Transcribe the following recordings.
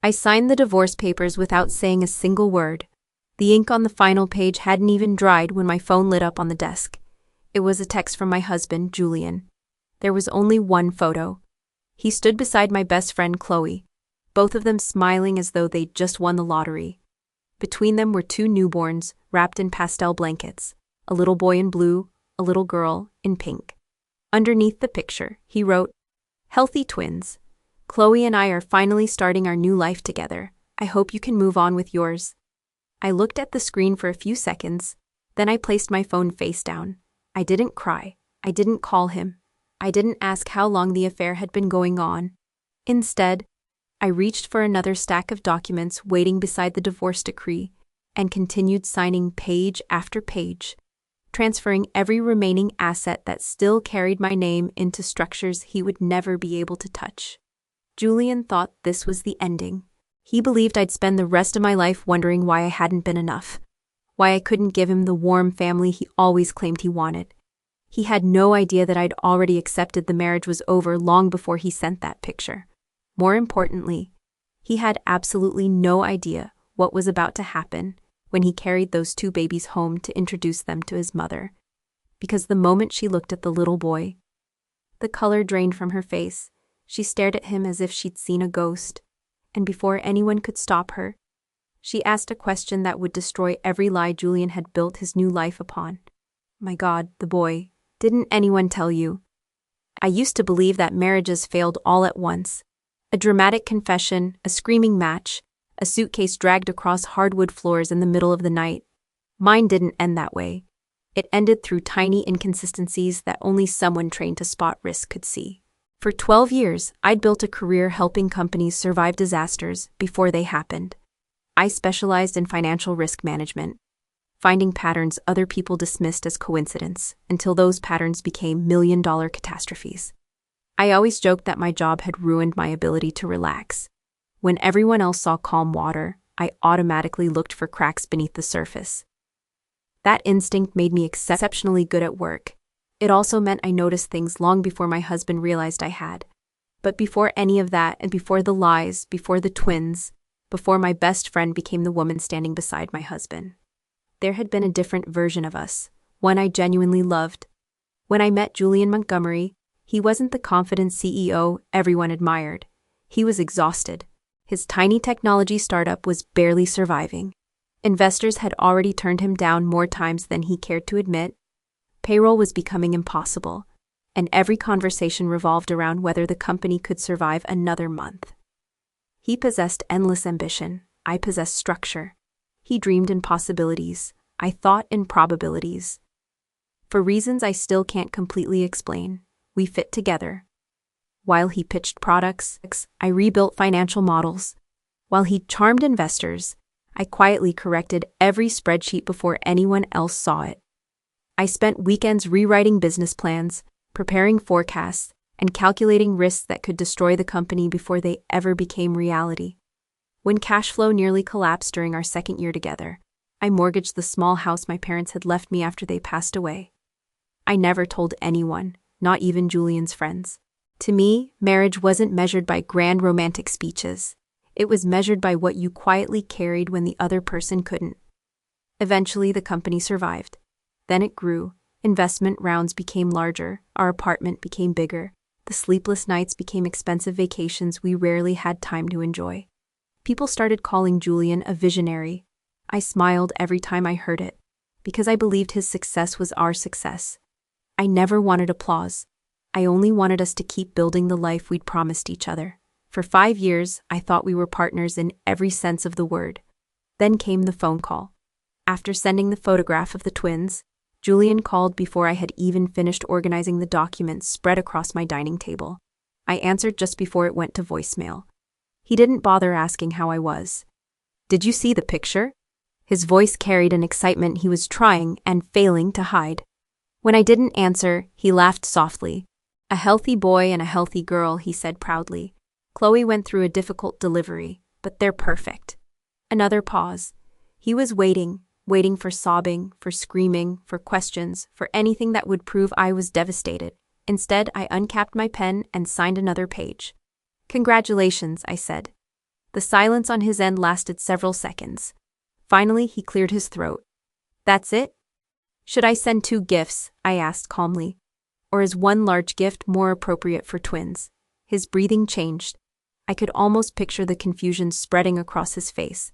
I signed the divorce papers without saying a single word. The ink on the final page hadn't even dried when my phone lit up on the desk. It was a text from my husband, Julian. There was only one photo. He stood beside my best friend, Chloe, both of them smiling as though they'd just won the lottery. Between them were two newborns, wrapped in pastel blankets, a little boy in blue, a little girl in pink. Underneath the picture, he wrote, "Healthy twins. Chloe and I are finally starting our new life together. I hope you can move on with yours." I looked at the screen for a few seconds, then I placed my phone face down. I didn't cry. I didn't call him. I didn't ask how long the affair had been going on. Instead, I reached for another stack of documents waiting beside the divorce decree and continued signing page after page, transferring every remaining asset that still carried my name into structures he would never be able to touch. Julian thought this was the ending. He believed I'd spend the rest of my life wondering why I hadn't been enough, why I couldn't give him the warm family he always claimed he wanted. He had no idea that I'd already accepted the marriage was over long before he sent that picture. More importantly, he had absolutely no idea what was about to happen when he carried those two babies home to introduce them to his mother. Because the moment she looked at the little boy, the color drained from her face. She stared at him as if she'd seen a ghost, and before anyone could stop her, she asked a question that would destroy every lie Julian had built his new life upon. "My God, the boy, didn't anyone tell you?" I used to believe that marriages failed all at once. A dramatic confession, a screaming match, a suitcase dragged across hardwood floors in the middle of the night. Mine didn't end that way. It ended through tiny inconsistencies that only someone trained to spot risk could see. For 12 years, I'd built a career helping companies survive disasters before they happened. I specialized in financial risk management, finding patterns other people dismissed as coincidence until those patterns became million-dollar catastrophes. I always joked that my job had ruined my ability to relax. When everyone else saw calm water, I automatically looked for cracks beneath the surface. That instinct made me exceptionally good at work. It also meant I noticed things long before my husband realized I had. But before any of that, and before the lies, before the twins, before my best friend became the woman standing beside my husband, there had been a different version of us, one I genuinely loved. When I met Julian Montgomery, he wasn't the confident CEO everyone admired. He was exhausted. His tiny technology startup was barely surviving. Investors had already turned him down more times than he cared to admit. Payroll was becoming impossible, and every conversation revolved around whether the company could survive another month. He possessed endless ambition. I possessed structure. He dreamed in possibilities. I thought in probabilities. For reasons I still can't completely explain, we fit together. While he pitched products, I rebuilt financial models. While he charmed investors, I quietly corrected every spreadsheet before anyone else saw it. I spent weekends rewriting business plans, preparing forecasts, and calculating risks that could destroy the company before they ever became reality. When cash flow nearly collapsed during our second year together, I mortgaged the small house my parents had left me after they passed away. I never told anyone, not even Julian's friends. To me, marriage wasn't measured by grand romantic speeches. It was measured by what you quietly carried when the other person couldn't. Eventually, the company survived. Then it grew. Investment rounds became larger. Our apartment became bigger. The sleepless nights became expensive vacations we rarely had time to enjoy. People started calling Julian a visionary. I smiled every time I heard it, because I believed his success was our success. I never wanted applause. I only wanted us to keep building the life we'd promised each other. For 5 years, I thought we were partners in every sense of the word. Then came the phone call. After sending the photograph of the twins, Julian called before I had even finished organizing the documents spread across my dining table. I answered just before it went to voicemail. He didn't bother asking how I was. "Did you see the picture?" His voice carried an excitement he was trying and failing to hide. When I didn't answer, he laughed softly. "A healthy boy and a healthy girl," he said proudly. "Chloe went through a difficult delivery, but they're perfect." Another pause. He was waiting for sobbing, for screaming, for questions, for anything that would prove I was devastated. Instead, I uncapped my pen and signed another page. "Congratulations," I said. The The silence on his end lasted several seconds. Finally, he cleared his throat. That's it? Should I send 2 gifts? I asked calmly. Or is one large gift more appropriate for twins? His breathing changed. I could almost picture the confusion spreading across his face.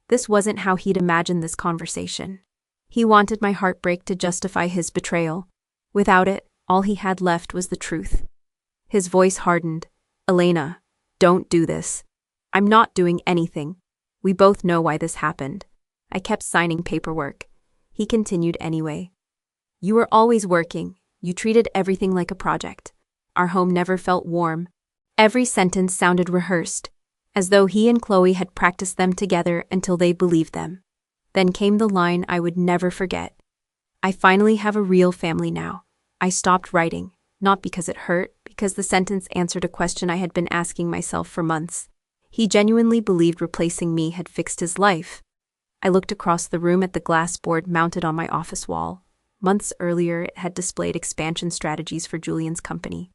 This wasn't how he'd imagined this conversation. He wanted my heartbreak to justify his betrayal. Without it, all he had left was the truth. His voice hardened. Elena, don't do this. I'm not doing anything. We both know why this happened. I kept signing paperwork. He continued anyway. You were always working. You treated everything like a project. Our home never felt warm. Every sentence sounded rehearsed, as though he and Chloe had practiced them together until they believed them. Then came the line I would never forget. I finally have a real family now. I stopped writing, not because it hurt, because the sentence answered a question I had been asking myself for months. He genuinely believed replacing me had fixed his life. I looked across the room at the glass board mounted on my office wall. Months earlier, it had displayed expansion strategies for Julian's company.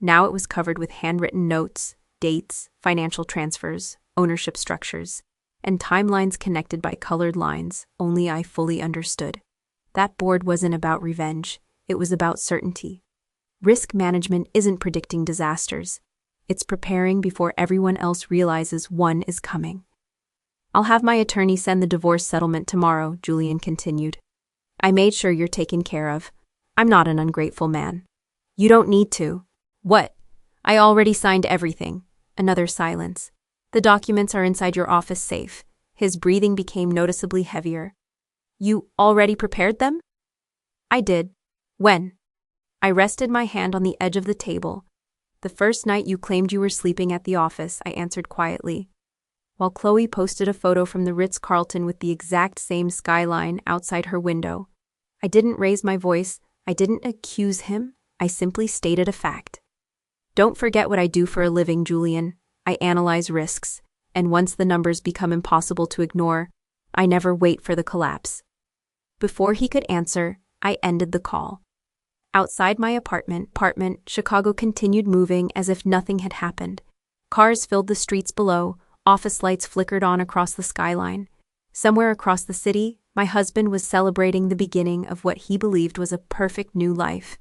Now it was covered with handwritten notes, dates, financial transfers, ownership structures, and timelines connected by colored lines only I fully understood. That board wasn't about revenge, it was about certainty. Risk management isn't predicting disasters. It's preparing before everyone else realizes one is coming. I'll have my attorney send the divorce settlement tomorrow, Julian continued. I made sure you're taken care of. I'm not an ungrateful man. You don't need to. What? I already signed everything. Another silence. The documents are inside your office safe. His breathing became noticeably heavier. You already prepared them? I did. When? I rested my hand on the edge of the table. The first night you claimed you were sleeping at the office, I answered quietly. While Chloe posted a photo from the Ritz-Carlton with the exact same skyline outside her window. I didn't raise my voice, I didn't accuse him, I simply stated a fact. Don't forget what I do for a living, Julian. I analyze risks, and once the numbers become impossible to ignore, I never wait for the collapse. Before he could answer, I ended the call. Outside my apartment, Chicago continued moving as if nothing had happened. Cars filled the streets below, office lights flickered on across the skyline. Somewhere across the city, my husband was celebrating the beginning of what he believed was a perfect new life.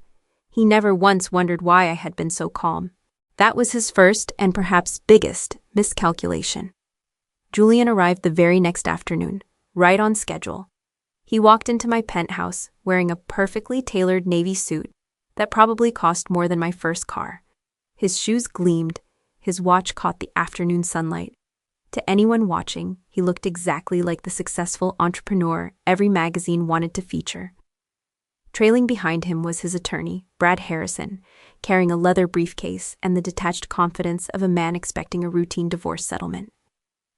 He never once wondered why I had been so calm. That was his first and perhaps biggest miscalculation. Julian arrived the very next afternoon, right on schedule. He walked into my penthouse wearing a perfectly tailored navy suit that probably cost more than my first car. His shoes gleamed, his watch caught the afternoon sunlight. To anyone watching, he looked exactly like the successful entrepreneur every magazine wanted to feature. Trailing behind him was his attorney, Brad Harrison, carrying a leather briefcase and the detached confidence of a man expecting a routine divorce settlement.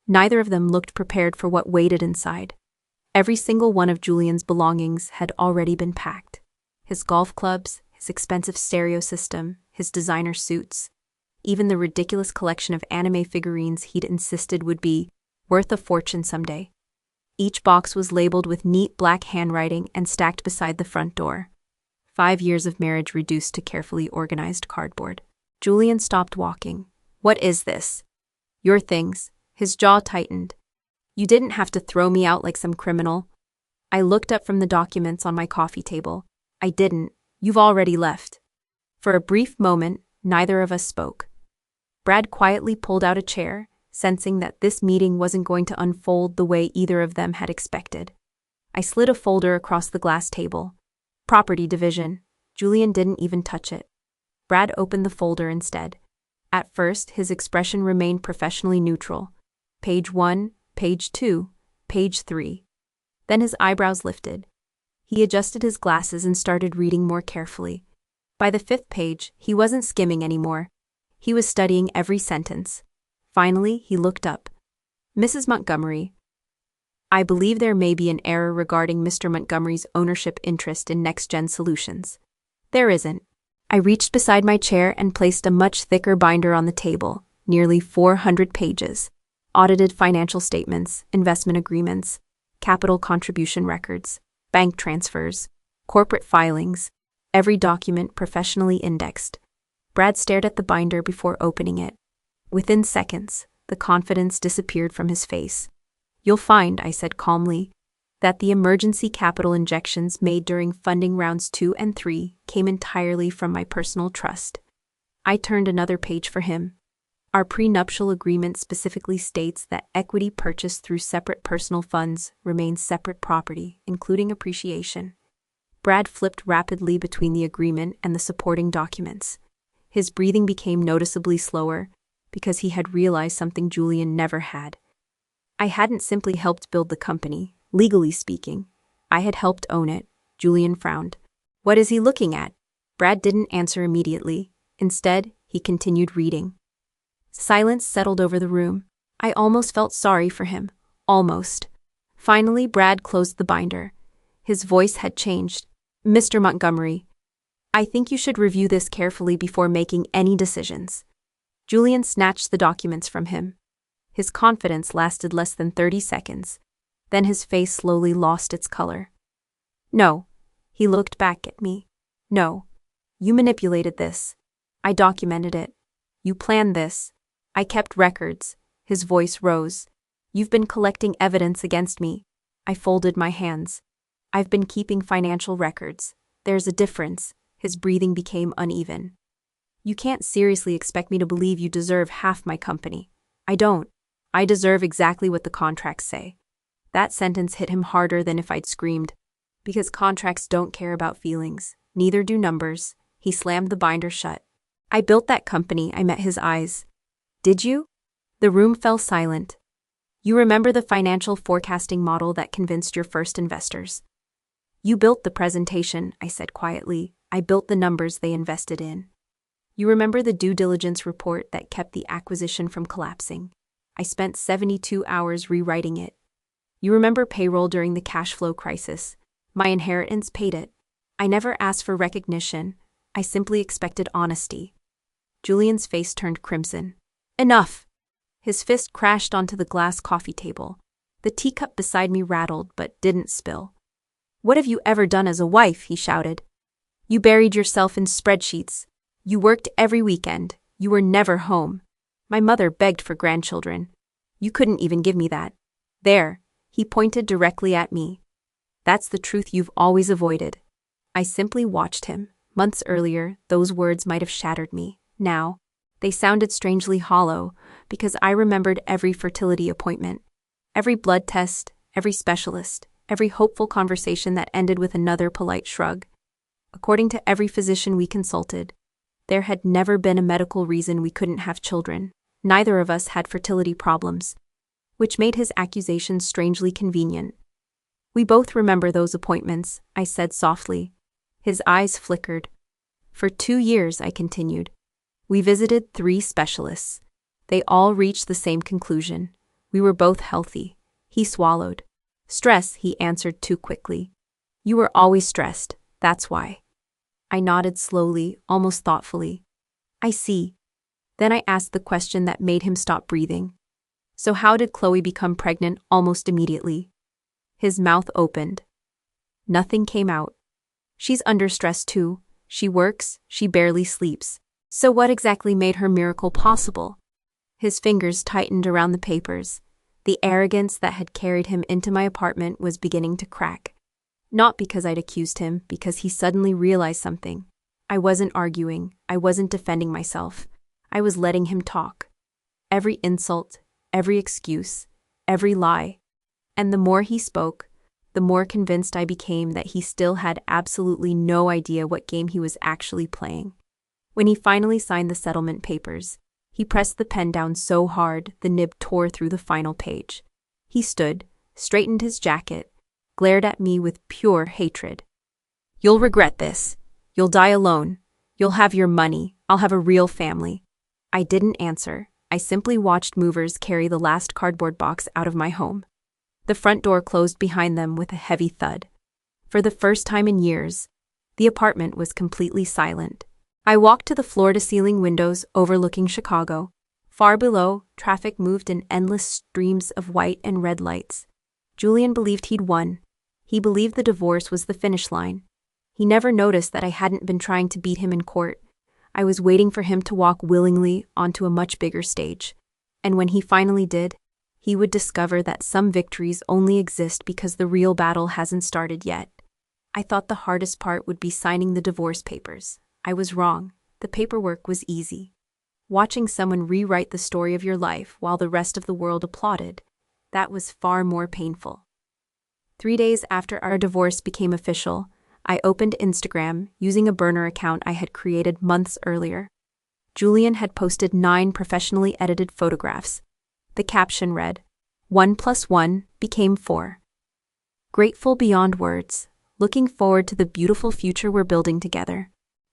Neither of them looked prepared for what waited inside. Every single one of Julian's belongings had already been packed. His golf clubs, his expensive stereo system, his designer suits, even the ridiculous collection of anime figurines he'd insisted would be worth a fortune someday. Each box was labeled with neat black handwriting and stacked beside the front door. 5 years of marriage reduced to carefully organized cardboard. Julian stopped walking. What is this? Your things. His jaw tightened. You didn't have to throw me out like some criminal. I looked up from the documents on my coffee table. I didn't. You've already left. For a brief moment, neither of us spoke. Brad quietly pulled out a chair, sensing that this meeting wasn't going to unfold the way either of them had expected. I slid a folder across the glass table. Property division. Julian didn't even touch it. Brad opened the folder instead. At first, his expression remained professionally neutral. Page 1, Page 2, Page 3. Then his eyebrows lifted. He adjusted his glasses and started reading more carefully. By the 5th page, he wasn't skimming anymore. He was studying every sentence. Finally, he looked up. Mrs. Montgomery. I believe there may be an error regarding Mr. Montgomery's ownership interest in Next Gen Solutions. There isn't. I reached beside my chair and placed a much thicker binder on the table, nearly 400 pages. Audited financial statements, investment agreements, capital contribution records, bank transfers, corporate filings, every document professionally indexed. Brad stared at the binder before opening it. Within seconds, The confidence disappeared from his face. "You'll find," I said calmly, "that the emergency capital injections made during funding rounds 2 and 3 came entirely from my personal trust." I turned another page for him. "Our prenuptial agreement specifically states that equity purchased through separate personal funds remains separate property, including appreciation." Brad flipped rapidly between the agreement and the supporting documents. His breathing became noticeably slower because he had realized something Julian never had. I hadn't simply helped build the company, legally speaking. I had helped own it. Julian frowned. "What is he looking at?" Brad didn't answer immediately. Instead, he continued reading. Silence settled over the room. I almost felt sorry for him. Almost. Finally, Brad closed the binder. His voice had changed. "Mr. Montgomery, I think you should review this carefully before making any decisions." Julian snatched the documents from him. His confidence lasted less than 30 seconds. Then his face slowly lost its color. "No." He looked back at me. "No. You manipulated this. I documented it. You planned this. I kept records." His voice rose. "You've been collecting evidence against me." I folded my hands. "I've been keeping financial records. There's a difference." His breathing became uneven. "You can't seriously expect me to believe you deserve half my company. I don't. I deserve exactly what the contracts say." That sentence hit him harder than if I'd screamed. Because contracts don't care about feelings. Neither do numbers. He slammed the binder shut. "I built that company." I met his eyes. "Did you?" The room fell silent. "You remember the financial forecasting model that convinced your first investors?" "You built the presentation," I said quietly. "I built the numbers they invested in." "You remember the due diligence report that kept the acquisition from collapsing?" I spent 72 hours rewriting it. "You remember payroll during the cash flow crisis? My inheritance paid it. I never asked for recognition. I simply expected honesty." Julian's face turned crimson. "Enough!" His fist crashed onto the glass coffee table. The teacup beside me rattled but didn't spill. "What have you ever done as a wife?" he shouted. "You buried yourself in spreadsheets. You worked every weekend. You were never home. My mother begged for grandchildren. You couldn't even give me that. There." He pointed directly at me. "That's the truth you've always avoided." I simply watched him. Months earlier, those words might have shattered me. Now, they sounded strangely hollow because I remembered every fertility appointment, every blood test, every specialist, every hopeful conversation that ended with another polite shrug. According to every physician we consulted, there had never been a medical reason we couldn't have children. Neither of us had fertility problems, which made his accusations strangely convenient. "We both remember those appointments," I said softly. His eyes flickered. "For 2 years," I continued, "we visited 3 specialists. They all reached the same conclusion. We were both healthy." He swallowed. "Stress," he answered too quickly. "You were always stressed, that's why." I nodded slowly, almost thoughtfully. "I see." Then I asked the question that made him stop breathing. "So how did Chloe become pregnant almost immediately?" His mouth opened. Nothing came out. "She's under stress too. She works, she barely sleeps. So what exactly made her miracle possible?" His fingers tightened around the papers. The arrogance that had carried him into my apartment was beginning to crack. Not because I'd accused him, because he suddenly realized something. I wasn't arguing. I wasn't defending myself. I was letting him talk. Every insult, every excuse, every lie. And the more he spoke, the more convinced I became that he still had absolutely no idea what game he was actually playing. When he finally signed the settlement papers, he pressed the pen down so hard the nib tore through the final page. He stood, straightened his jacket, glared at me with pure hatred. "You'll regret this. You'll die alone. You'll have your money. I'll have a real family." I didn't answer. I simply watched movers carry the last cardboard box out of my home. The front door closed behind them with a heavy thud. For the first time in years, the apartment was completely silent. I walked to the floor-to-ceiling windows overlooking Chicago. Far below, traffic moved in endless streams of white and red lights. Julian believed he'd won. He believed the divorce was the finish line. He never noticed that I hadn't been trying to beat him in court. I was waiting for him to walk willingly onto a much bigger stage. And when he finally did, he would discover that some victories only exist because the real battle hasn't started yet. I thought the hardest part would be signing the divorce papers. I was wrong. The paperwork was easy. Watching someone rewrite the story of your life while the rest of the world applauded, that was far more painful. 3 days after our divorce became official, I opened Instagram using a burner account I had created months earlier. Julian had posted 9 professionally edited photographs. The caption read, "1 + 1 became 4. Grateful beyond words, looking forward to the beautiful future we're building together."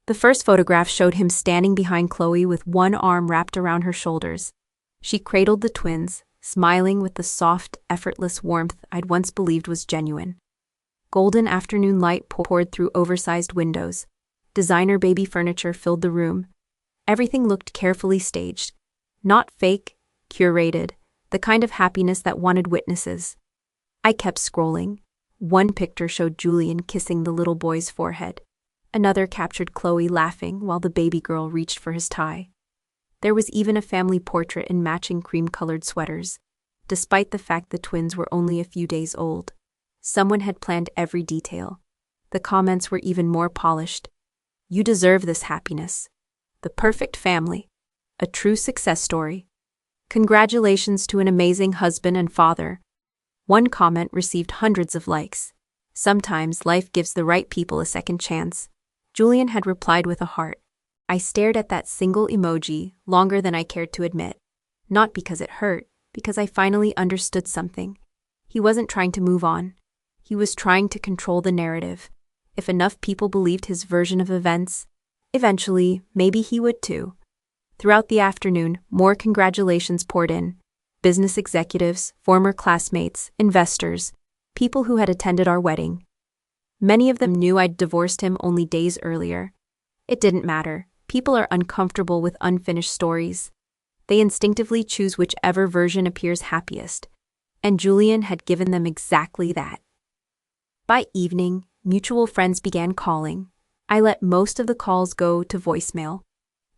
The first photograph showed him standing behind Chloe with one arm wrapped around her shoulders. She cradled the twins, smiling with the soft, effortless warmth I'd once believed was genuine. Golden afternoon light poured through oversized windows. Designer baby furniture filled the room. Everything looked carefully staged. Not fake, curated, the kind of happiness that wanted witnesses. I kept scrolling. One picture showed Julian kissing the little boy's forehead. Another captured Chloe laughing while the baby girl reached for his tie. There was even a family portrait in matching cream-colored sweaters. Despite the fact the twins were only a few days old, someone had planned every detail. The comments were even more polished. "You deserve this happiness. The perfect family. A true success story. Congratulations to an amazing husband and father." One comment received hundreds of likes. "Sometimes life gives the right people a second chance." Julian had replied with a heart. I stared at that single emoji longer than I cared to admit. Not because it hurt, because I finally understood something. He wasn't trying to move on. He was trying to control the narrative. If enough people believed his version of events, eventually, maybe he would too. Throughout the afternoon, more congratulations poured in. Business executives, former classmates, investors, people who had attended our wedding. Many of them knew I'd divorced him only days earlier. It didn't matter. People are uncomfortable with unfinished stories. They instinctively choose whichever version appears happiest. And Julian had given them exactly that. By evening, mutual friends began calling. I let most of the calls go to voicemail.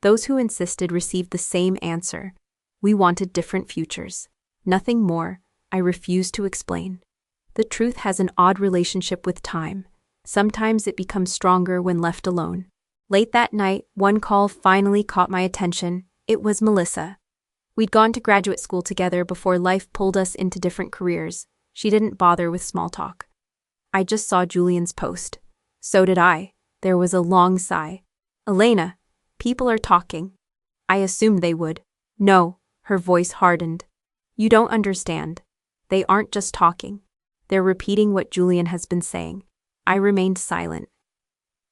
Those who insisted received the same answer. We wanted different futures. Nothing more. I refused to explain. The truth has an odd relationship with time. Sometimes it becomes stronger when left alone. Late that night, one call finally caught my attention. It was Melissa. We'd gone to graduate school together before life pulled us into different careers. She didn't bother with small talk. I just saw Julian's post. So did I. There was a long sigh. "Elena, people are talking." I assumed they would. "No," her voice hardened. "You don't understand. They aren't just talking. They're repeating what Julian has been saying." I remained silent.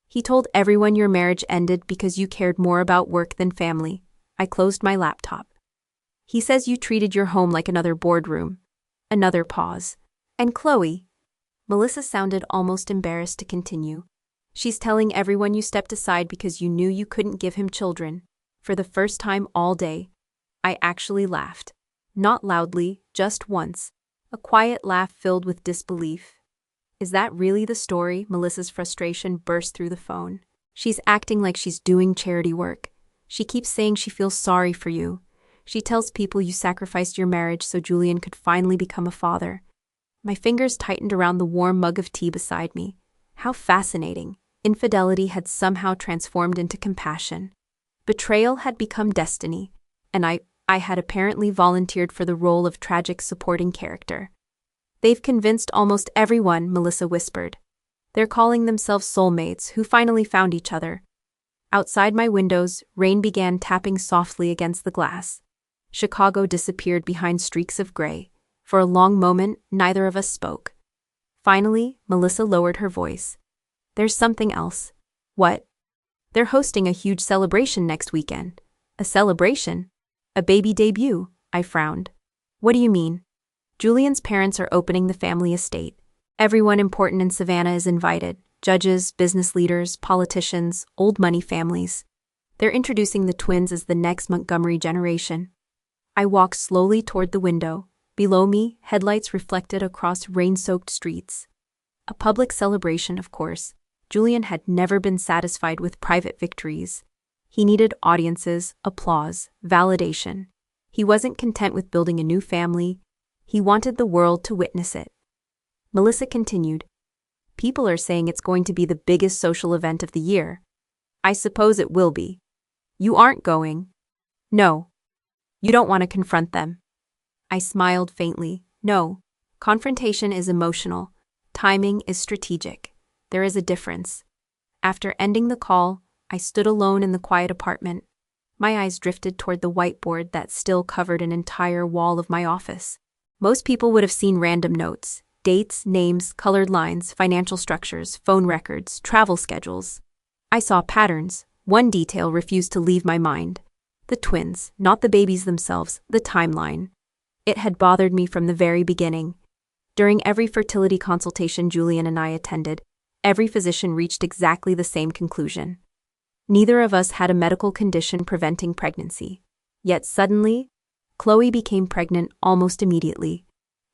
"He told everyone your marriage ended because you cared more about work than family." I closed my laptop. "He says you treated your home like another boardroom." Another pause. "And Chloe?" Melissa sounded almost embarrassed to continue. "She's telling everyone you stepped aside because you knew you couldn't give him children." For the first time all day, I actually laughed. Not loudly, just once. A quiet laugh filled with disbelief. "Is that really the story?" Melissa's frustration burst through the phone. "She's acting like she's doing charity work. She keeps saying she feels sorry for you. She tells people you sacrificed your marriage so Julian could finally become a father." My fingers tightened around the warm mug of tea beside me. How fascinating. Infidelity had somehow transformed into compassion. Betrayal had become destiny, and I had apparently volunteered for the role of tragic supporting character. "They've convinced almost everyone," Melissa whispered. "They're calling themselves soulmates who finally found each other." Outside my windows, rain began tapping softly against the glass. Chicago disappeared behind streaks of gray. For a long moment, neither of us spoke. Finally, Melissa lowered her voice. "There's something else." "What?" "They're hosting a huge celebration next weekend." "A celebration? A baby debut?" I frowned. "What do you mean?" "Julian's parents are opening the family estate. Everyone important in Savannah is invited. Judges, business leaders, politicians, old money families. They're introducing the twins as the next Montgomery generation." I walked slowly toward the window. Below me, headlights reflected across rain-soaked streets. A public celebration, of course. Julian had never been satisfied with private victories. He needed audiences, applause, validation. He wasn't content with building a new family. He wanted the world to witness it. Melissa continued, "People are saying it's going to be the biggest social event of the year. I suppose it will be. You aren't going." "No. You don't want to confront them." I smiled faintly. "No. Confrontation is emotional. Timing is strategic. There is a difference." After ending the call, I stood alone in the quiet apartment. My eyes drifted toward the whiteboard that still covered an entire wall of my office. Most people would have seen random notes: dates, names, colored lines, financial structures, phone records, travel schedules. I saw patterns. One detail refused to leave my mind. The twins, not the babies themselves, the timeline. It had bothered me from the very beginning. During every fertility consultation Julian and I attended, every physician reached exactly the same conclusion. Neither of us had a medical condition preventing pregnancy. Yet suddenly, Chloe became pregnant almost immediately.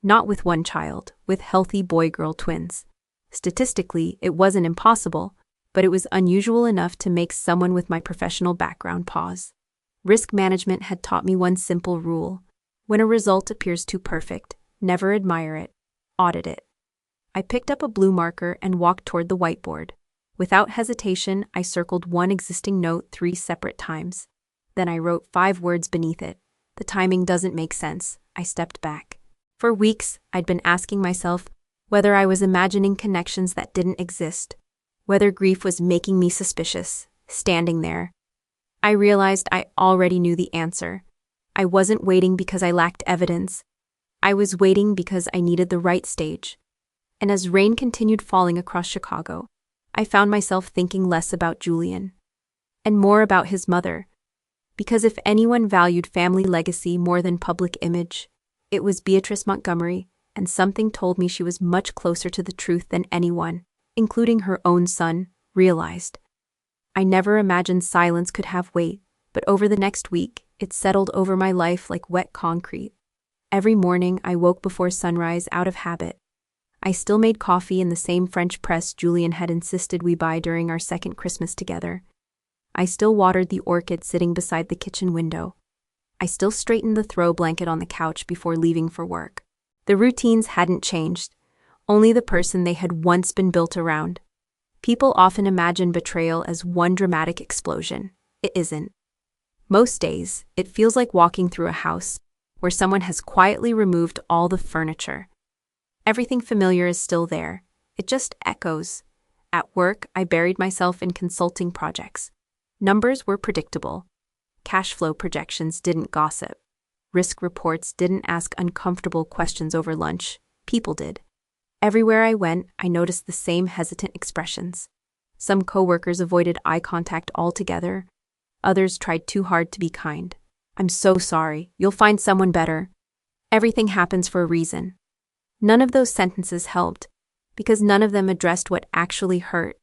Not with one child, with healthy boy-girl twins. Statistically, it wasn't impossible, but it was unusual enough to make someone with my professional background pause. Risk management had taught me one simple rule: when a result appears too perfect, never admire it, audit it. I picked up a blue marker and walked toward the whiteboard. Without hesitation, I circled one existing note 3 separate times. Then I wrote 5 words beneath it. "The timing doesn't make sense." I stepped back. For weeks, I'd been asking myself whether I was imagining connections that didn't exist, whether grief was making me suspicious. Standing there, I realized I already knew the answer. I wasn't waiting because I lacked evidence. I was waiting because I needed the right stage. And as rain continued falling across Chicago, I found myself thinking less about Julian and more about his mother. Because if anyone valued family legacy more than public image, it was Beatrice Montgomery, and something told me she was much closer to the truth than anyone, including her own son, realized. I never imagined silence could have weight, but over the next week, it settled over my life like wet concrete. Every morning, I woke before sunrise out of habit. I still made coffee in the same French press Julian had insisted we buy during our second Christmas together. I still watered the orchid sitting beside the kitchen window. I still straightened the throw blanket on the couch before leaving for work. The routines hadn't changed, only the person they had once been built around. People often imagine betrayal as one dramatic explosion. It isn't. Most days, it feels like walking through a house where someone has quietly removed all the furniture. Everything familiar is still there. It just echoes. At work, I buried myself in consulting projects. Numbers were predictable. Cash flow projections didn't gossip. Risk reports didn't ask uncomfortable questions over lunch. People did. Everywhere I went, I noticed the same hesitant expressions. Some coworkers avoided eye contact altogether. Others tried too hard to be kind. "I'm so sorry. You'll find someone better. Everything happens for a reason." None of those sentences helped, because none of them addressed what actually hurt.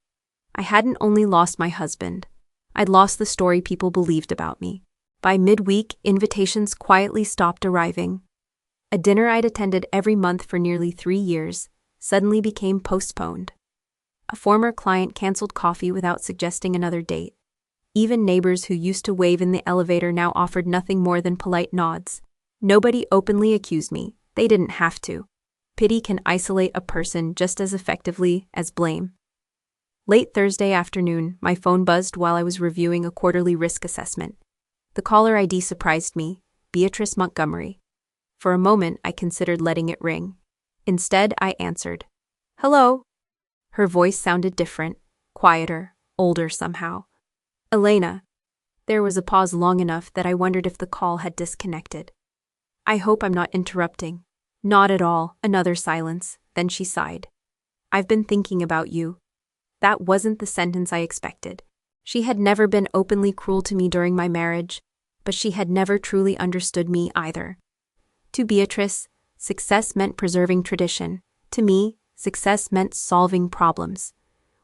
I hadn't only lost my husband. I'd lost the story people believed about me. By midweek, invitations quietly stopped arriving. A dinner I'd attended every month for nearly 3 years suddenly became postponed. A former client canceled coffee without suggesting another date. Even neighbors who used to wave in the elevator now offered nothing more than polite nods. Nobody openly accused me. They didn't have to. Pity can isolate a person just as effectively as blame. Late Thursday afternoon, my phone buzzed while I was reviewing a quarterly risk assessment. The caller ID surprised me: Beatrice Montgomery. For a moment, I considered letting it ring. Instead, I answered. "Hello." Her voice sounded different, quieter, older somehow. "Elena." There was a pause long enough that I wondered if the call had disconnected. "I hope I'm not interrupting." "Not at all." Another silence, then she sighed. "I've been thinking about you." That wasn't the sentence I expected. She had never been openly cruel to me during my marriage, but she had never truly understood me either. To Beatrice, success meant preserving tradition. To me, success meant solving problems.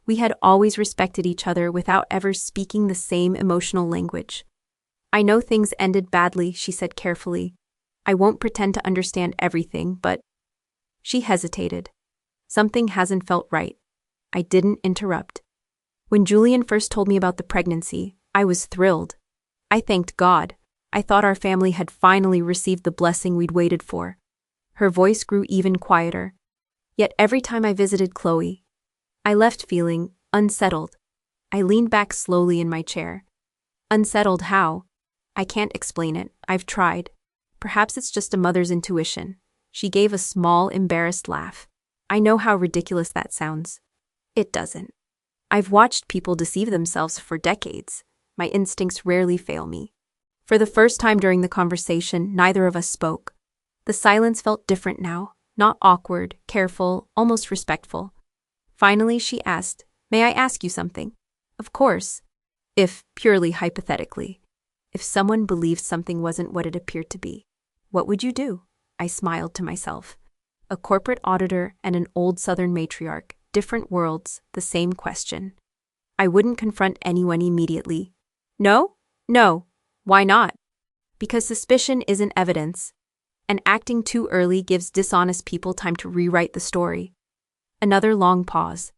We had always respected each other without ever speaking the same emotional language. "I know things ended badly," she said carefully. "I won't pretend to understand everything, but—" She hesitated. "Something hasn't felt right." I didn't interrupt. When Julian first told me about the pregnancy, I was thrilled. I thanked God. I thought our family had finally received the blessing we'd waited for. Her voice grew even quieter. Yet every time I visited Chloe, I left feeling unsettled. I leaned back slowly in my chair. Unsettled how? I can't explain it. I've tried. Perhaps it's just a mother's intuition. She gave a small, embarrassed laugh. I know how ridiculous that sounds. It doesn't. I've watched people deceive themselves for decades. My instincts rarely fail me. For the first time during the conversation, neither of us spoke. The silence felt different now, not awkward, careful, almost respectful. Finally, she asked, "May I ask you something?" Of course. If, purely hypothetically, if someone believed something wasn't what it appeared to be, what would you do? I smiled to myself. A corporate auditor and an old Southern matriarch, different worlds, the same question. I wouldn't confront anyone immediately. No? No. Why not? Because suspicion isn't evidence, and acting too early gives dishonest people time to rewrite the story. Another long pause.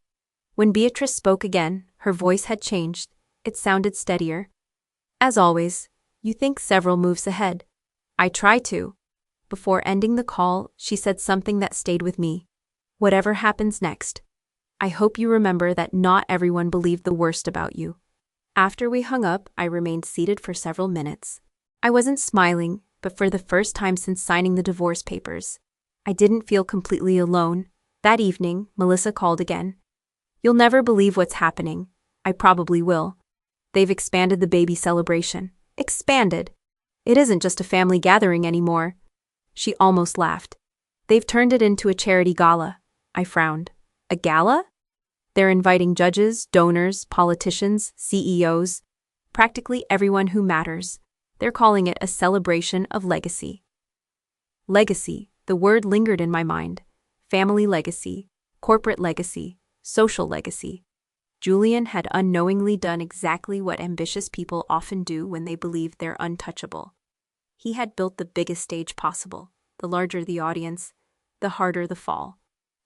When Beatrice spoke again, her voice had changed. It sounded steadier. As always, you think several moves ahead. I try to. Before ending the call, she said something that stayed with me. Whatever happens next, I hope you remember that not everyone believed the worst about you. After we hung up, I remained seated for several minutes. I wasn't smiling, but for the first time since signing the divorce papers, I didn't feel completely alone. That evening, Melissa called again. "You'll never believe what's happening." I probably will. They've expanded the baby celebration. Expanded. It isn't just a family gathering anymore. She almost laughed. They've turned it into a charity gala. I frowned. A gala? They're inviting judges, donors, politicians, CEOs, practically everyone who matters. They're calling it a celebration of legacy. Legacy, the word lingered in my mind. Family legacy, corporate legacy, social legacy. Julian had unknowingly done exactly what ambitious people often do when they believe they're untouchable. He had built the biggest stage possible. The larger the audience, the harder the fall.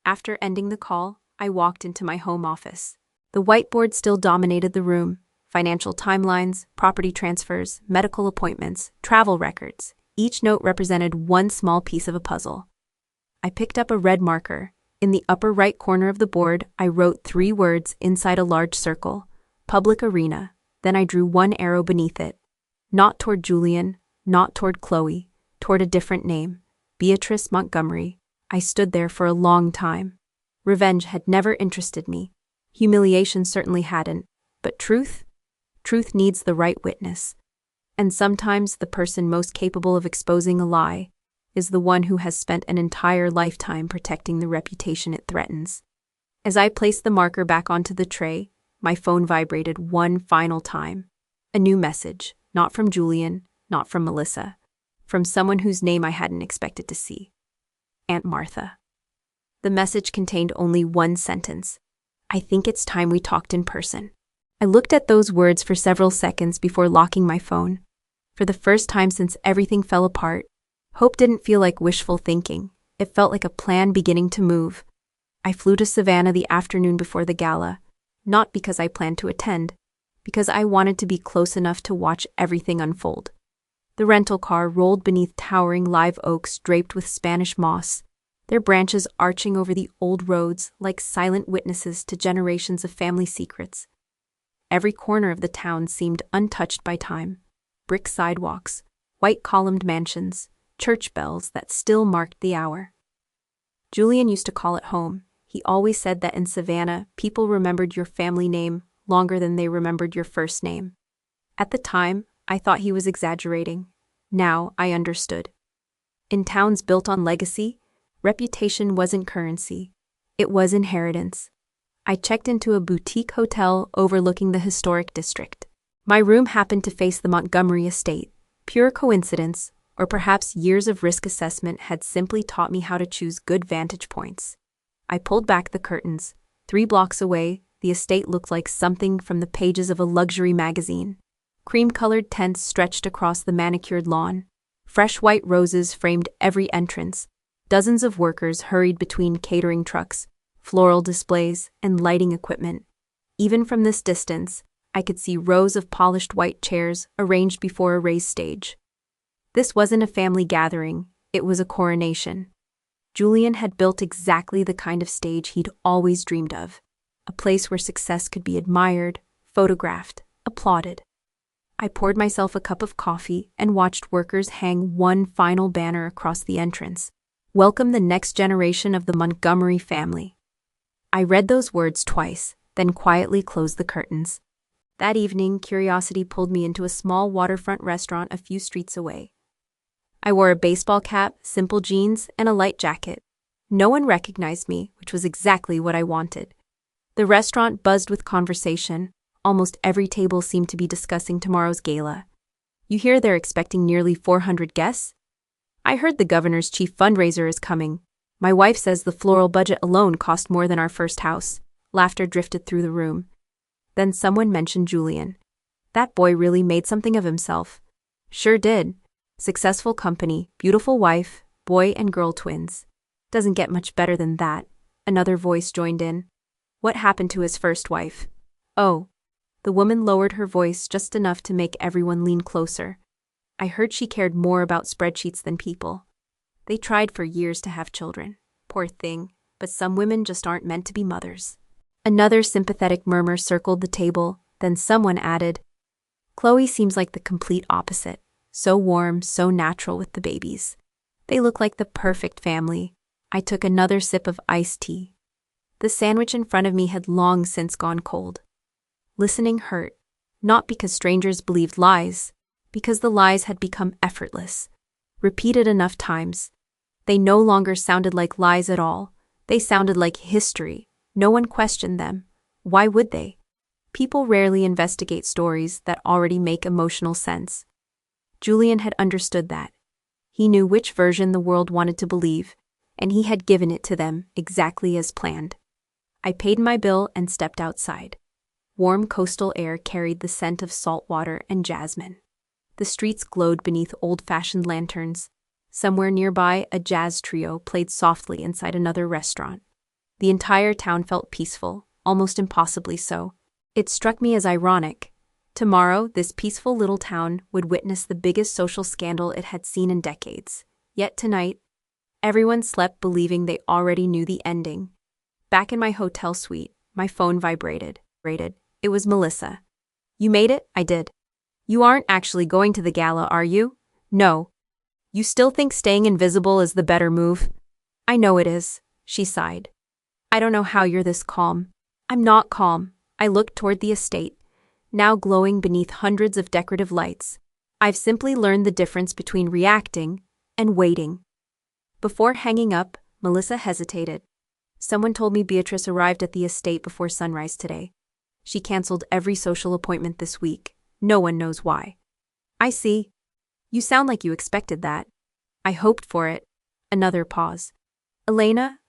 After ending the call, I walked into my home office. The whiteboard still dominated the room. Financial timelines, property transfers, medical appointments, travel records. Each note represented one small piece of a puzzle. I picked up a red marker. In the upper right corner of the board, I wrote 3 words inside a large circle. Public arena. Then I drew one arrow beneath it. Not toward Julian, not toward Chloe, toward a different name. Beatrice Montgomery. I stood there for a long time. Revenge had never interested me. Humiliation certainly hadn't. But truth? Truth needs the right witness. And sometimes the person most capable of exposing a lie is the one who has spent an entire lifetime protecting the reputation it threatens. As I placed the marker back onto the tray, my phone vibrated one final time. A new message, not from Julian, not from Melissa, from someone whose name I hadn't expected to see. Aunt Martha. The message contained only one sentence. "I think it's time we talked in person." I looked at those words for several seconds before locking my phone. For the first time since everything fell apart, hope didn't feel like wishful thinking. It felt like a plan beginning to move. I flew to Savannah the afternoon before the gala, not because I planned to attend, because I wanted to be close enough to watch everything unfold. The rental car rolled beneath towering live oaks draped with Spanish moss, their branches arching over the old roads like silent witnesses to generations of family secrets. Every corner of the town seemed untouched by time. Brick sidewalks, white columned mansions, church bells that still marked the hour. Julian used to call it home. He always said that in Savannah, people remembered your family name longer than they remembered your first name. At the time, I thought he was exaggerating. Now, I understood. In towns built on legacy, reputation wasn't currency. It was inheritance. I checked into a boutique hotel overlooking the historic district. My room happened to face the Montgomery estate. Pure coincidence, or perhaps years of risk assessment had simply taught me how to choose good vantage points. I pulled back the curtains. 3 blocks away, the estate looked like something from the pages of a luxury magazine. Cream-colored tents stretched across the manicured lawn. Fresh white roses framed every entrance. Dozens of workers hurried between catering trucks, floral displays, and lighting equipment. Even from this distance, I could see rows of polished white chairs arranged before a raised stage. This wasn't a family gathering, it was a coronation. Julian had built exactly the kind of stage he'd always dreamed of, a place where success could be admired, photographed, applauded. I poured myself a cup of coffee and watched workers hang one final banner across the entrance. Welcome the next generation of the Montgomery family. I read those words twice, then quietly closed the curtains. That evening, curiosity pulled me into a small waterfront restaurant a few streets away. I wore a baseball cap, simple jeans, and a light jacket. No one recognized me, which was exactly what I wanted. The restaurant buzzed with conversation. Almost every table seemed to be discussing tomorrow's gala. You hear they're expecting nearly 400 guests? I heard the governor's chief fundraiser is coming. My wife says the floral budget alone cost more than our first house. Laughter drifted through the room. Then someone mentioned Julian. That boy really made something of himself. Sure did. Successful company, beautiful wife, boy and girl twins. Doesn't get much better than that. Another voice joined in. What happened to his first wife? Oh. The woman lowered her voice just enough to make everyone lean closer. I heard she cared more about spreadsheets than people. They tried for years to have children. Poor thing, but some women just aren't meant to be mothers. Another sympathetic murmur circled the table, then someone added, Chloe seems like the complete opposite. So warm, so natural with the babies. They look like the perfect family. I took another sip of iced tea. The sandwich in front of me had long since gone cold. Listening hurt, not because strangers believed lies, because the lies had become effortless. Repeated enough times. They no longer sounded like lies at all. They sounded like history. No one questioned them. Why would they? People rarely investigate stories that already make emotional sense. Julian had understood that. He knew which version the world wanted to believe, and he had given it to them exactly as planned. I paid my bill and stepped outside. Warm coastal air carried the scent of salt water and jasmine. The streets glowed beneath old-fashioned lanterns. Somewhere nearby, a jazz trio played softly inside another restaurant. The entire town felt peaceful, almost impossibly so. It struck me as ironic. Tomorrow, this peaceful little town would witness the biggest social scandal it had seen in decades. Yet tonight, everyone slept believing they already knew the ending. Back in my hotel suite, my phone vibrated. It was Melissa. You made it? I did. You aren't actually going to the gala, are you? No. You still think staying invisible is the better move? I know it is, she sighed. I don't know how you're this calm. I'm not calm. I looked toward the estate, now glowing beneath hundreds of decorative lights. I've simply learned the difference between reacting and waiting. Before hanging up, Melissa hesitated. Someone told me Beatrice arrived at the estate before sunrise today. She canceled every social appointment this week. No one knows why. I see. You sound like you expected that. I hoped for it. Another pause. Elena?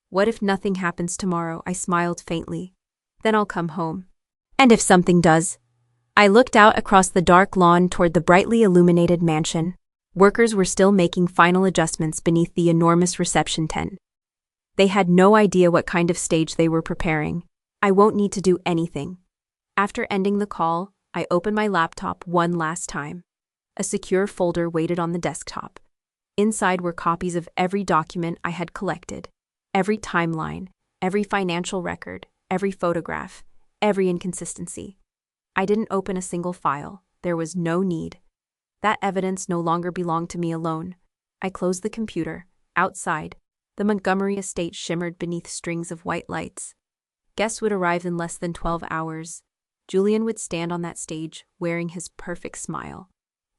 What if nothing happens tomorrow? I smiled faintly. Then I'll come home. And if something does? I looked out across the dark lawn toward the brightly illuminated mansion. Workers were still making final adjustments beneath the enormous reception tent. They had no idea what kind of stage they were preparing. I won't need to do anything. After ending the call, I opened my laptop one last time. A secure folder waited on the desktop. Inside were copies of every document I had collected, every timeline, every financial record, every photograph, every inconsistency. I didn't open a single file. There was no need. That evidence no longer belonged to me alone. I closed the computer. Outside, the Montgomery estate shimmered beneath strings of white lights. Guests would arrive in less than 12 hours. Julian would stand on that stage, wearing his perfect smile.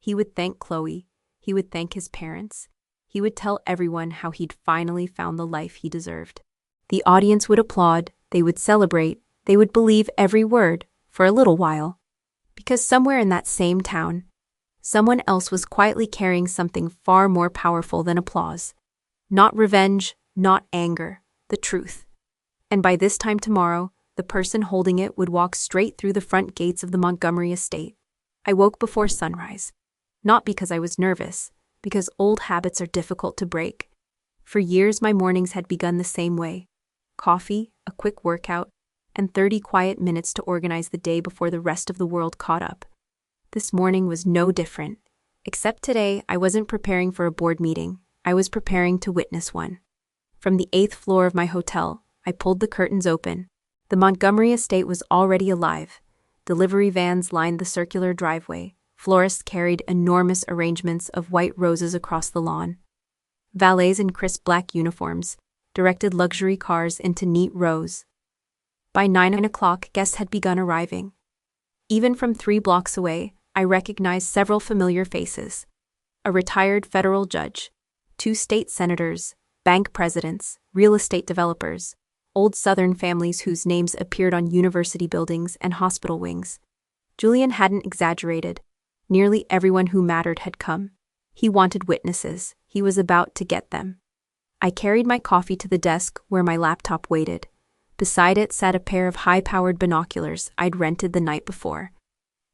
He would thank Chloe. He would thank his parents. He would tell everyone how he'd finally found the life he deserved. The audience would applaud. They would celebrate. They would believe every word, for a little while. Because somewhere in that same town, someone else was quietly carrying something far more powerful than applause. Not revenge, not anger, the truth. And by this time tomorrow, the person holding it would walk straight through the front gates of the Montgomery estate. I woke before sunrise. Not because I was nervous, because old habits are difficult to break. For years my mornings had begun the same way. Coffee, a quick workout, and 30 quiet minutes to organize the day before the rest of the world caught up. This morning was no different, Except today, I wasn't preparing for a board meeting. I was preparing to witness one. From the 8th floor of my hotel, I pulled the curtains open. The Montgomery estate was already alive. Delivery vans lined the circular driveway. Florists carried enormous arrangements of white roses across the lawn. Valets in crisp black uniforms directed luxury cars into neat rows. By 9 o'clock, guests had begun arriving. Even from 3 blocks away, I recognized several familiar faces. A retired federal judge, 2 state senators, bank presidents, real estate developers, old Southern families whose names appeared on university buildings and hospital wings. Julian hadn't exaggerated. Nearly everyone who mattered had come. He wanted witnesses. He was about to get them. I carried my coffee to the desk where my laptop waited. Beside it sat a pair of high-powered binoculars I'd rented the night before.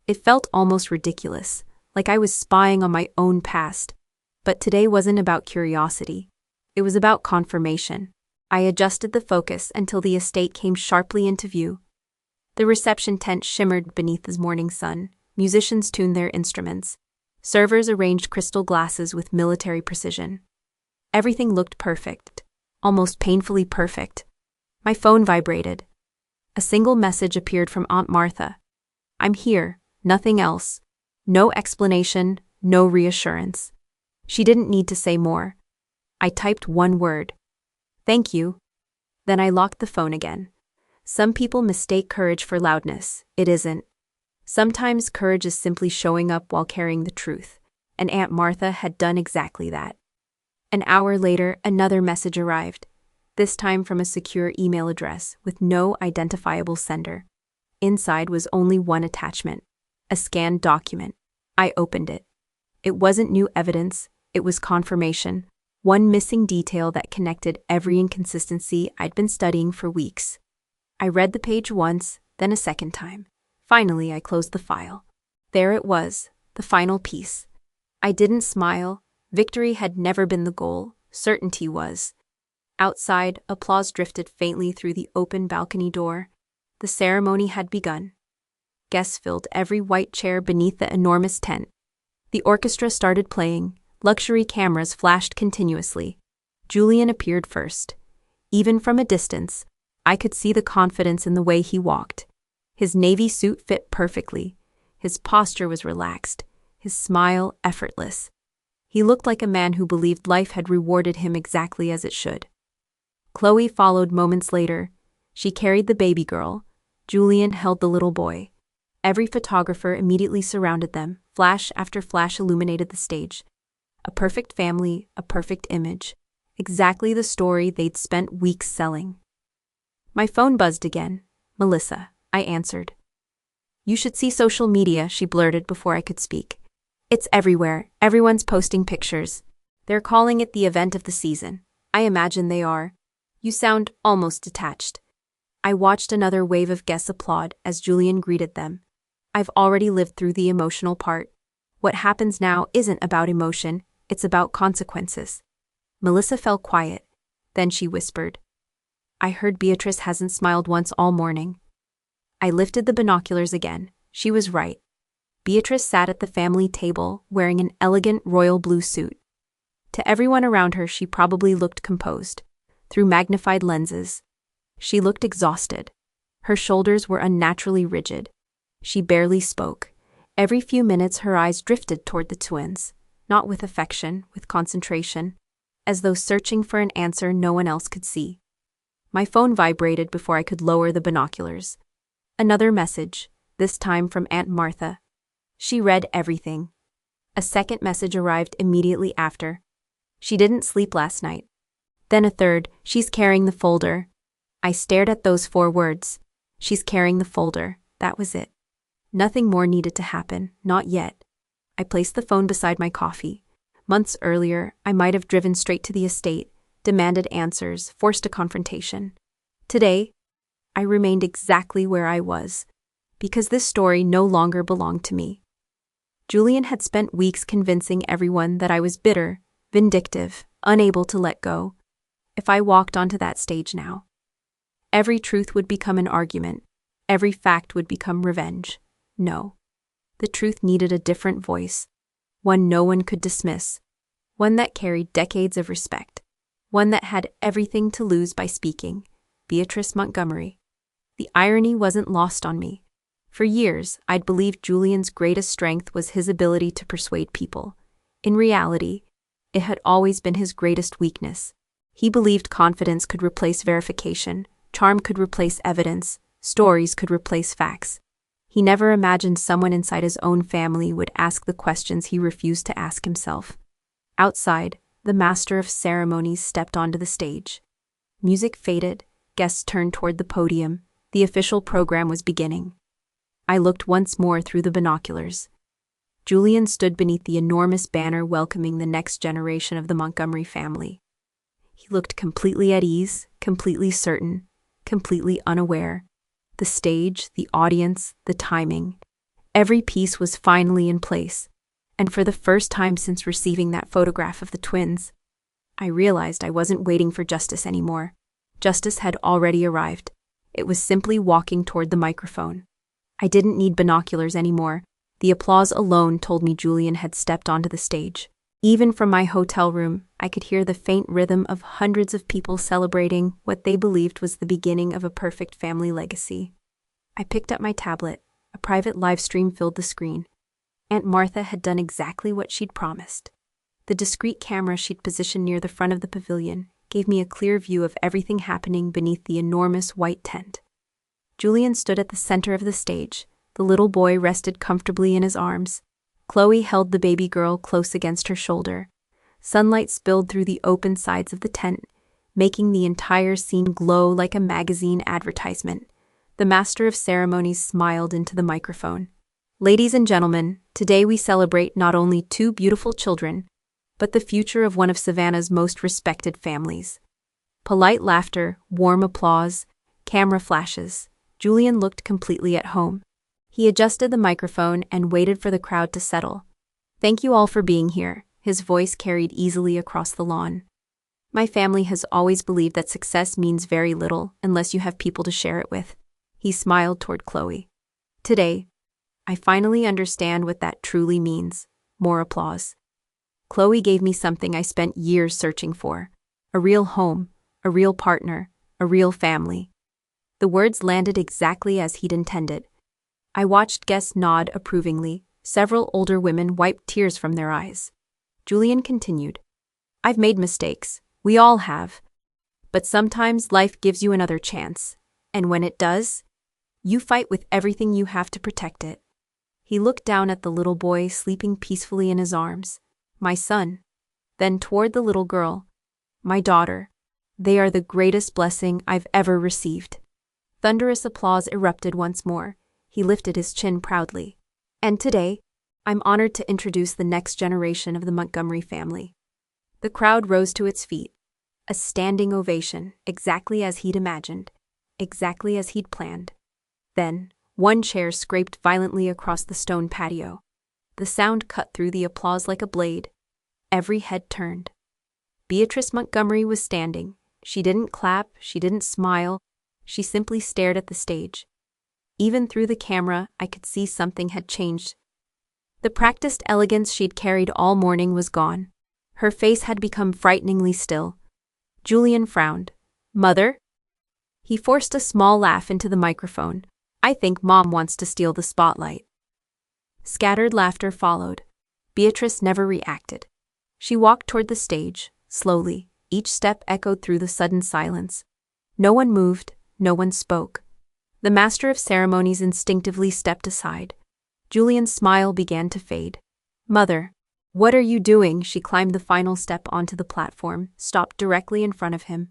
It felt almost ridiculous, like I was spying on my own past. But today wasn't about curiosity. It was about confirmation. I adjusted the focus until the estate came sharply into view. The reception tent shimmered beneath the morning sun. Musicians tuned their instruments. Servers arranged crystal glasses with military precision. Everything looked perfect, almost painfully perfect. My phone vibrated. A single message appeared from Aunt Martha. "I'm here, nothing else." No explanation, no reassurance. She didn't need to say more. I typed one word. "Thank you." Then I locked the phone again. Some people mistake courage for loudness. It isn't. Sometimes courage is simply showing up while carrying the truth, and Aunt Martha had done exactly that. An hour later, another message arrived, this time from a secure email address with no identifiable sender. Inside was only one attachment, a scanned document. I opened it. It wasn't new evidence, it was confirmation, one missing detail that connected every inconsistency I'd been studying for weeks. I read the page once, then a second time. Finally, I closed the file. There it was, the final piece. I didn't smile. Victory had never been the goal, certainty was. Outside, applause drifted faintly through the open balcony door. The ceremony had begun. Guests filled every white chair beneath the enormous tent. The orchestra started playing. Luxury cameras flashed continuously. Julian appeared first. Even from a distance, I could see the confidence in the way he walked. His navy suit fit perfectly. His posture was relaxed, his smile effortless. He looked like a man who believed life had rewarded him exactly as it should. Chloe followed moments later. She carried the baby girl. Julian held the little boy. Every photographer immediately surrounded them. Flash after flash illuminated the stage. A perfect family, a perfect image. Exactly the story they'd spent weeks selling. My phone buzzed again. "Melissa," I answered. "You should see social media," she blurted before I could speak. "It's everywhere. Everyone's posting pictures. They're calling it the event of the season. I imagine they are. You sound almost detached." I watched another wave of guests applaud as Julian greeted them. I've already lived through the emotional part. What happens now isn't about emotion, it's about consequences. Melissa fell quiet. Then she whispered, "I heard Beatrice hasn't smiled once all morning." I lifted the binoculars again. She was right. Beatrice sat at the family table, wearing an elegant royal blue suit. To everyone around her, she probably looked composed. Through magnified lenses, she looked exhausted. Her shoulders were unnaturally rigid. She barely spoke. Every few minutes, her eyes drifted toward the twins, not with affection, with concentration, as though searching for an answer no one else could see. My phone vibrated before I could lower the binoculars. Another message, this time from Aunt Martha. She read everything. A second message arrived immediately after. "She didn't sleep last night." Then a third, "She's carrying the folder." I stared at those 4 words. "She's carrying the folder." That was it. Nothing more needed to happen, not yet. I placed the phone beside my coffee. Months earlier, I might have driven straight to the estate, demanded answers, forced a confrontation. Today, I remained exactly where I was, because this story no longer belonged to me. Julian had spent weeks convincing everyone that I was bitter, vindictive, unable to let go. If I walked onto that stage now, every truth would become an argument. Every fact would become revenge. No. The truth needed a different voice. one no one could dismiss, one that carried decades of respect, one that had everything to lose by speaking, Beatrice Montgomery. The irony wasn't lost on me. For years, I'd believed Julian's greatest strength was his ability to persuade people. In reality, it had always been his greatest weakness. He believed confidence could replace verification, charm could replace evidence, stories could replace facts. He never imagined someone inside his own family would ask the questions he refused to ask himself. Outside, the master of ceremonies stepped onto the stage. Music faded, guests turned toward the podium, the official program was beginning. I looked once more through the binoculars. Julian stood beneath the enormous banner welcoming the next generation of the Montgomery family. He looked completely at ease, completely certain, completely unaware. The stage, the audience, the timing. Every piece was finally in place, and for the first time since receiving that photograph of the twins, I realized I wasn't waiting for justice anymore. Justice had already arrived. It was simply walking toward the microphone. I didn't need binoculars anymore. The applause alone told me Julian had stepped onto the stage. Even from my hotel room, I could hear the faint rhythm of hundreds of people celebrating what they believed was the beginning of a perfect family legacy. I picked up my tablet. A private live stream filled the screen. Aunt Martha had done exactly what she'd promised. The discreet camera she'd positioned near the front of the pavilion gave me a clear view of everything happening beneath the enormous white tent. Julian stood at the center of the stage. The little boy rested comfortably in his arms. Chloe held the baby girl close against her shoulder. Sunlight spilled through the open sides of the tent, making the entire scene glow like a magazine advertisement. The master of ceremonies smiled into the microphone. Ladies and gentlemen, today we celebrate not only two beautiful children, but the future of one of Savannah's most respected families. Polite laughter, warm applause, camera flashes. Julian looked completely at home. He adjusted the microphone and waited for the crowd to settle. Thank you all for being here, his voice carried easily across the lawn. My family has always believed that success means very little unless you have people to share it with. He smiled toward Chloe. Today, I finally understand what that truly means. More applause. Chloe gave me something I spent years searching for. A real home, a real partner, a real family. The words landed exactly as he'd intended. I watched guests nod approvingly. Several older women wiped tears from their eyes. Julian continued. I've made mistakes. We all have. But sometimes life gives you another chance. And when it does, you fight with everything you have to protect it. He looked down at the little boy sleeping peacefully in his arms. My son. Then toward the little girl. My daughter. They are the greatest blessing I've ever received. Thunderous applause erupted once more. He lifted his chin proudly. And today, I'm honored to introduce the next generation of the Montgomery family. The crowd rose to its feet. A standing ovation, exactly as he'd imagined, exactly as he'd planned. Then, one chair scraped violently across the stone patio. The sound cut through the applause like a blade. Every head turned. Beatrice Montgomery was standing. She didn't clap, she didn't smile, she simply stared at the stage. Even through the camera, I could see something had changed. The practiced elegance she'd carried all morning was gone. Her face had become frighteningly still. Julian frowned. Mother? He forced a small laugh into the microphone. I think Mom wants to steal the spotlight. Scattered laughter followed. Beatrice never reacted. She walked toward the stage, slowly. Each step echoed through the sudden silence. No one moved, no one spoke. The master of ceremonies instinctively stepped aside. Julian's smile began to fade. Mother, what are you doing? She climbed the final step onto the platform, stopped directly in front of him,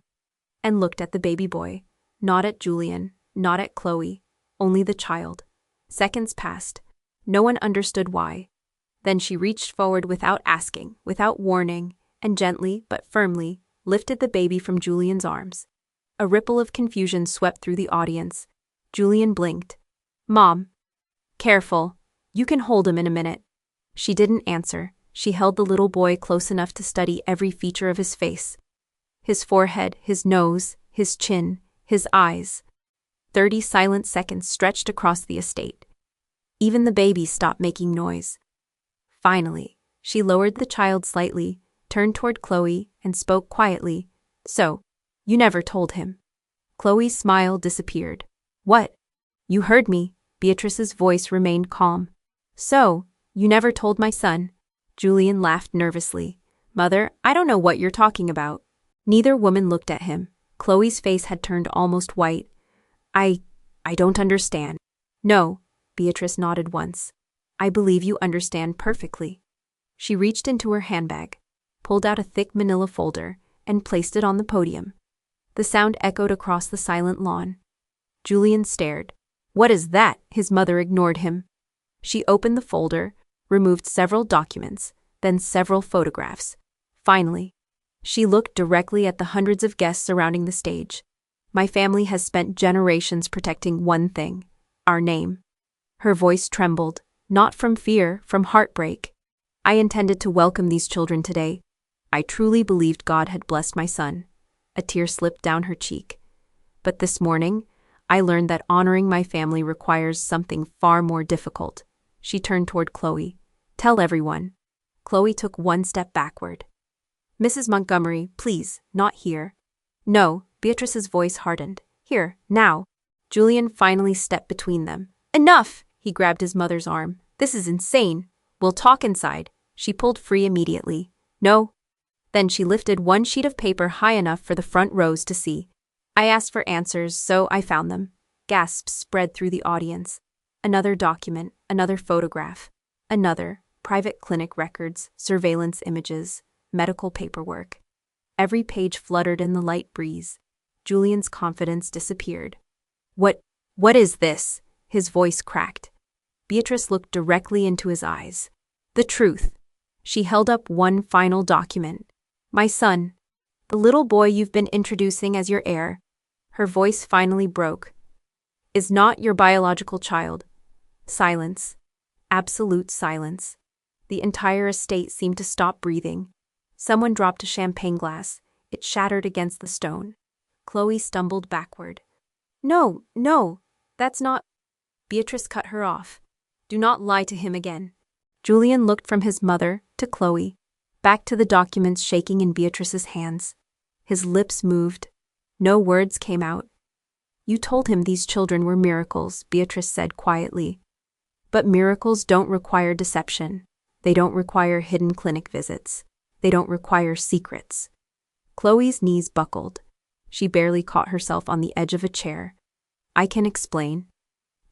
and looked at the baby boy. Not at Julian, not at Chloe, only the child. Seconds passed. No one understood why. Then she reached forward without asking, without warning, and gently but firmly lifted the baby from Julian's arms. A ripple of confusion swept through the audience. Julian blinked. Mom. Careful. You can hold him in a minute. She didn't answer. She held the little boy close enough to study every feature of his face. His forehead, his nose, his chin, his eyes. 30 silent seconds stretched across the estate. Even the baby stopped making noise. Finally, She lowered the child slightly, turned toward Chloe, and spoke quietly. So, you never told him. Chloe's smile disappeared. What? You heard me. Beatrice's voice remained calm. So, you never told my son? Julian laughed nervously. Mother, I don't know what you're talking about. Neither woman looked at him. Chloe's face had turned almost white. I don't understand. No, Beatrice nodded once. I believe you understand perfectly. She reached into her handbag, pulled out a thick manila folder, and placed it on the podium. The sound echoed across the silent lawn. Julian stared. What is that? His mother ignored him. She opened the folder, removed several documents, then several photographs. Finally, she looked directly at the hundreds of guests surrounding the stage. My family has spent generations protecting one thing, our name. Her voice trembled, not from fear, from heartbreak. I intended to welcome these children today. I truly believed God had blessed my son. A tear slipped down her cheek. But this morning, I learned that honoring my family requires something far more difficult. She turned toward Chloe. Tell everyone. Chloe took one step backward. Mrs. Montgomery, please, not here. No, Beatrice's voice hardened. Here, now. Julian finally stepped between them. Enough! He grabbed his mother's arm. This is insane. We'll talk inside. She pulled free immediately. No. Then she lifted one sheet of paper high enough for the front rows to see. I asked for answers, so I found them. Gasps spread through the audience. Another document, another photograph, another, private clinic records, surveillance images, medical paperwork. Every page fluttered in the light breeze. Julian's confidence disappeared. What is this? His voice cracked. Beatrice looked directly into his eyes. The truth. She held up one final document. My son, the little boy you've been introducing as your heir, her voice finally broke, is not your biological child. Silence. Absolute silence. The entire estate seemed to stop breathing. Someone dropped a champagne glass. It shattered against the stone. Chloe stumbled backward. No, that's not... Beatrice cut her off. Do not lie to him again. Julian looked from his mother to Chloe, back to the documents shaking in Beatrice's hands. His lips moved. No words came out. You told him these children were miracles, Beatrice said quietly. But miracles don't require deception. They don't require hidden clinic visits. They don't require secrets. Chloe's knees buckled. She barely caught herself on the edge of a chair. I can explain.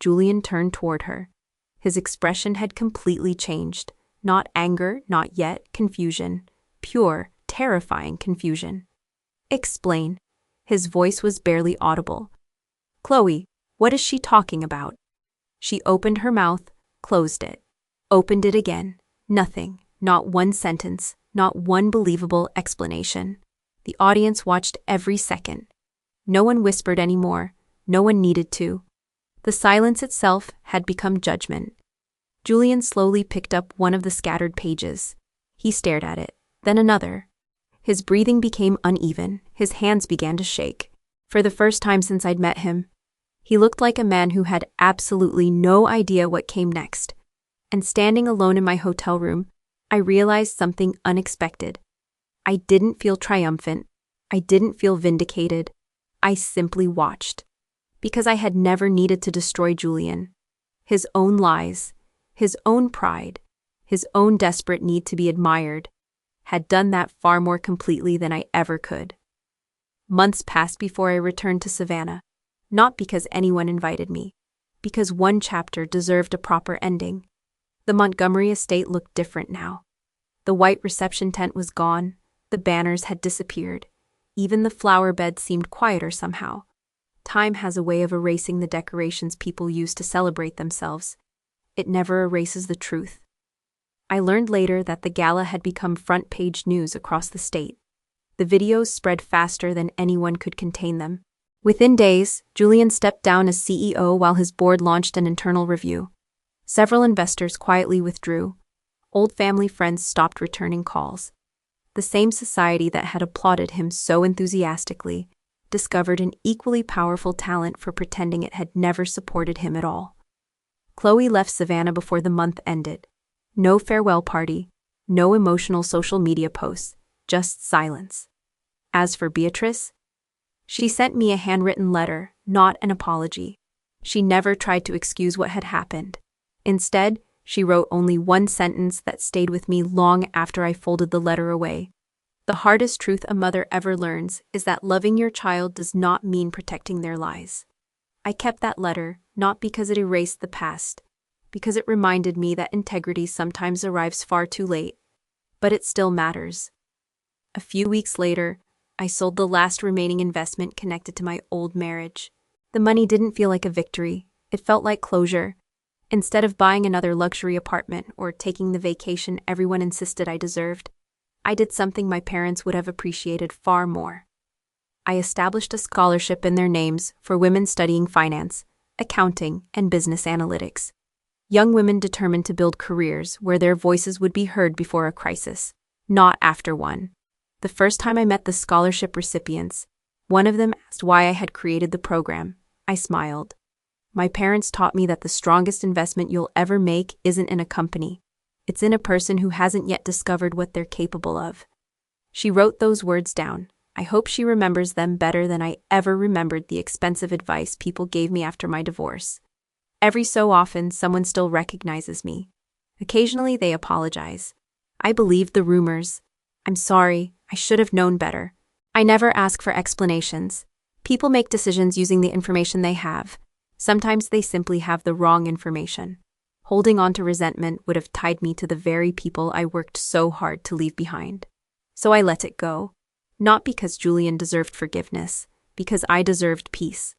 Julian turned toward her. His expression had completely changed. Not anger, not yet, confusion. Pure, terrifying confusion. Explain. His voice was barely audible. Chloe, what is she talking about? She opened her mouth, closed it. Opened it again. Nothing. Not one sentence. Not one believable explanation. The audience watched every second. No one whispered anymore. No one needed to. The silence itself had become judgment. Julian slowly picked up one of the scattered pages. He stared at it, then another. His breathing became uneven. His hands began to shake. For the first time since I'd met him, he looked like a man who had absolutely no idea what came next. And standing alone in my hotel room, I realized something unexpected. I didn't feel triumphant. I didn't feel vindicated. I simply watched. Because I had never needed to destroy Julian. His own lies, his own pride, his own desperate need to be admired, had done that far more completely than I ever could. Months passed before I returned to Savannah, not because anyone invited me, because one chapter deserved a proper ending. The Montgomery estate looked different now. The white reception tent was gone, the banners had disappeared, even the flower bed seemed quieter somehow. Time has a way of erasing the decorations people use to celebrate themselves. It never erases the truth. I learned later that the gala had become front-page news across the state. The videos spread faster than anyone could contain them. Within days, Julian stepped down as CEO while his board launched an internal review. Several investors quietly withdrew. Old family friends stopped returning calls. The same society that had applauded him so enthusiastically discovered an equally powerful talent for pretending it had never supported him at all. Chloe left Savannah before the month ended. No farewell party, No emotional social media posts, just silence. As for Beatrice, she sent me a handwritten letter, not an apology. She never tried to excuse what had happened. Instead, she wrote only one sentence that stayed with me long after I folded the letter away. The hardest truth a mother ever learns is that loving your child does not mean protecting their lies. I kept that letter, not because it erased the past, because it reminded me that integrity sometimes arrives far too late, but it still matters. A few weeks later, I sold the last remaining investment connected to my old marriage. The money didn't feel like a victory, it felt like closure. Instead of buying another luxury apartment or taking the vacation everyone insisted I deserved, I did something my parents would have appreciated far more. I established a scholarship in their names for women studying finance, accounting, and business analytics. Young women determined to build careers where their voices would be heard before a crisis, not after one. The first time I met the scholarship recipients, one of them asked why I had created the program. I smiled. My parents taught me that the strongest investment you'll ever make isn't in a company. It's in a person who hasn't yet discovered what they're capable of. She wrote those words down. I hope she remembers them better than I ever remembered the expensive advice people gave me after my divorce. Every so often, someone still recognizes me. Occasionally, they apologize. I believed the rumors. I'm sorry, I should have known better. I never ask for explanations. People make decisions using the information they have. Sometimes they simply have the wrong information. Holding on to resentment would have tied me to the very people I worked so hard to leave behind. So I let it go. Not because Julian deserved forgiveness, because I deserved peace.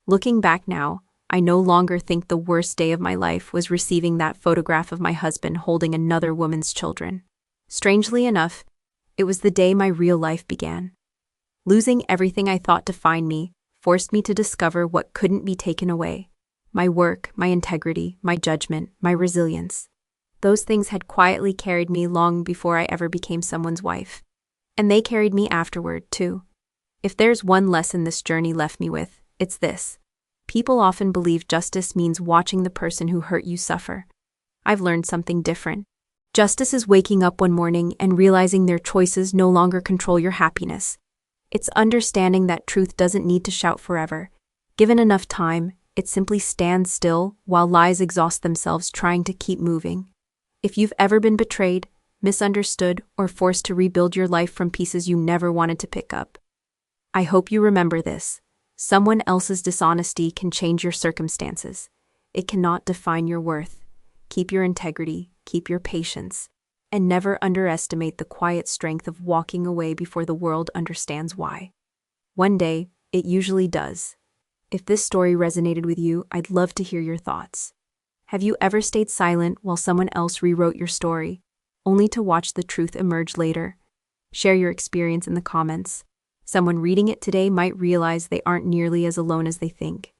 Looking back now, I no longer think the worst day of my life was receiving that photograph of my husband holding another woman's children. Strangely enough, it was the day my real life began. Losing everything I thought defined me forced me to discover what couldn't be taken away. My work, my integrity, my judgment, my resilience. Those things had quietly carried me long before I ever became someone's wife. And they carried me afterward, too. If there's one lesson this journey left me with, it's this. People often believe justice means watching the person who hurt you suffer. I've learned something different. Justice is waking up one morning and realizing their choices no longer control your happiness. It's understanding that truth doesn't need to shout forever. Given enough time, it simply stands still while lies exhaust themselves trying to keep moving. If you've ever been betrayed, misunderstood, or forced to rebuild your life from pieces you never wanted to pick up, I hope you remember this. Someone else's dishonesty can change your circumstances. It cannot define your worth. Keep your integrity, keep your patience, and never underestimate the quiet strength of walking away before the world understands why. One day, it usually does. If this story resonated with you, I'd love to hear your thoughts. Have you ever stayed silent while someone else rewrote your story, only to watch the truth emerge later? Share your experience in the comments. Someone reading it today might realize they aren't nearly as alone as they think.